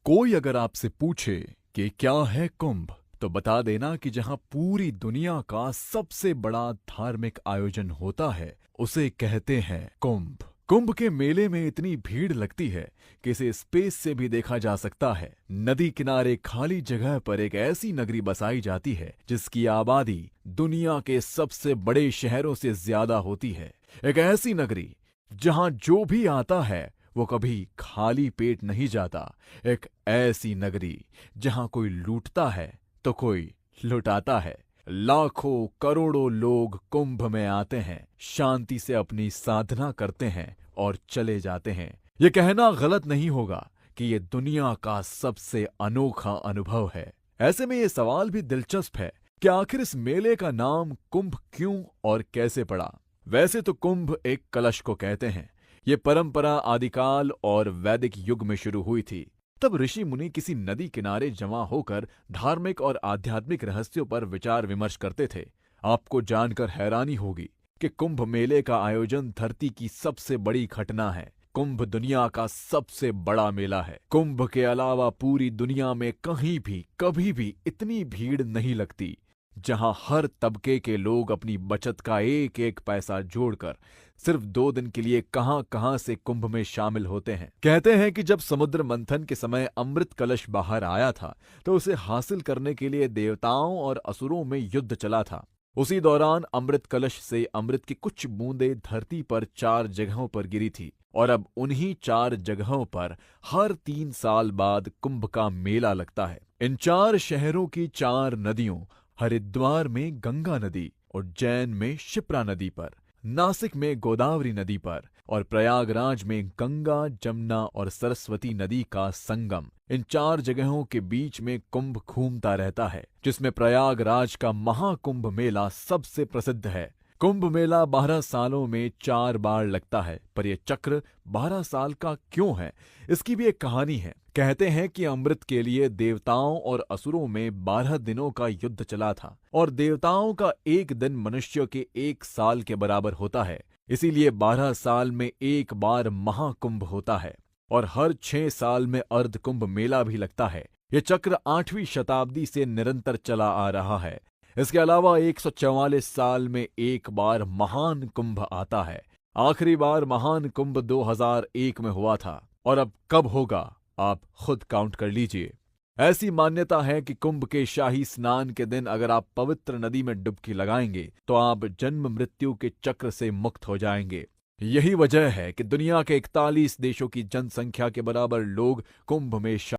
कोई अगर आपसे पूछे कि क्या है कुंभ, तो बता देना कि जहां पूरी दुनिया का सबसे बड़ा धार्मिक आयोजन होता है, उसे कहते हैं कुंभ। कुंभ के मेले में इतनी भीड़ लगती है कि इसे स्पेस से भी देखा जा सकता है। नदी किनारे खाली जगह पर एक ऐसी नगरी बसाई जाती है जिसकी आबादी दुनिया के सबसे बड़े शहरों से ज्यादा होती है। एक ऐसी नगरी जहां जो भी आता है वो कभी खाली पेट नहीं जाता। एक ऐसी नगरी जहां कोई लूटता है तो कोई लुटाता है। लाखों करोड़ों लोग कुंभ में आते हैं, शांति से अपनी साधना करते हैं और चले जाते हैं। ये कहना गलत नहीं होगा कि ये दुनिया का सबसे अनोखा अनुभव है। ऐसे में ये सवाल भी दिलचस्प है कि आखिर इस मेले का नाम कुंभ क्यों और कैसे पड़ा। वैसे तो कुंभ एक कलश को कहते हैं। ये परंपरा आदिकाल और वैदिक युग में शुरू हुई थी। तब ऋषि मुनि किसी नदी किनारे जमा होकर धार्मिक और आध्यात्मिक रहस्यों पर विचार विमर्श करते थे। आपको जानकर हैरानी होगी कि कुंभ मेले का आयोजन धरती की सबसे बड़ी घटना है। कुंभ दुनिया का सबसे बड़ा मेला है। कुंभ के अलावा पूरी दुनिया में कहीं भी कभी भी इतनी भीड़ नहीं लगती, जहां हर तबके के लोग अपनी बचत का एक एक पैसा जोड़कर सिर्फ 2 दिन के लिए कहां-कहां से कुंभ में शामिल होते हैं। कहते हैं कि जब समुद्र मंथन के समय अमृत कलश बाहर आया था, तो उसे हासिल करने के लिए देवताओं और असुरों में युद्ध चला था। उसी दौरान अमृत कलश से अमृत की कुछ बूंदें धरती पर 4 जगहों पर गिरी थी और अब उन्हीं 4 जगहों पर हर 3 साल बाद कुंभ का मेला लगता है। इन 4 शहरों की 4 नदियों, हरिद्वार में गंगा नदी, उज्जैन में शिप्रा नदी पर, नासिक में गोदावरी नदी पर और प्रयागराज में गंगा, जमुना और सरस्वती नदी का संगम, इन 4 जगहों के बीच में कुंभ घूमता रहता है, जिसमें प्रयागराज का महाकुंभ मेला सबसे प्रसिद्ध है। कुंभ मेला 12 सालों में 4 बार लगता है, पर यह चक्र 12 साल का क्यों है, इसकी भी एक कहानी है। कहते हैं कि अमृत के लिए देवताओं और असुरों में 12 दिनों का युद्ध चला था और देवताओं का एक दिन मनुष्यों के 1 साल के बराबर होता है। इसीलिए 12 साल में एक बार महाकुंभ होता है और हर 6 साल में अर्ध कुंभ मेला भी लगता है। यह चक्र 8वीं शताब्दी से निरंतर चला आ रहा है। इसके अलावा 144 साल में एक बार महान कुंभ आता है। आखिरी बार महान कुंभ 2001 में हुआ था और अब कब होगा आप खुद काउंट कर लीजिए। ऐसी मान्यता है कि कुंभ के शाही स्नान के दिन अगर आप पवित्र नदी में डुबकी लगाएंगे तो आप जन्म मृत्यु के चक्र से मुक्त हो जाएंगे। यही वजह है कि दुनिया के 41 देशों की जनसंख्या के बराबर लोग कुंभ में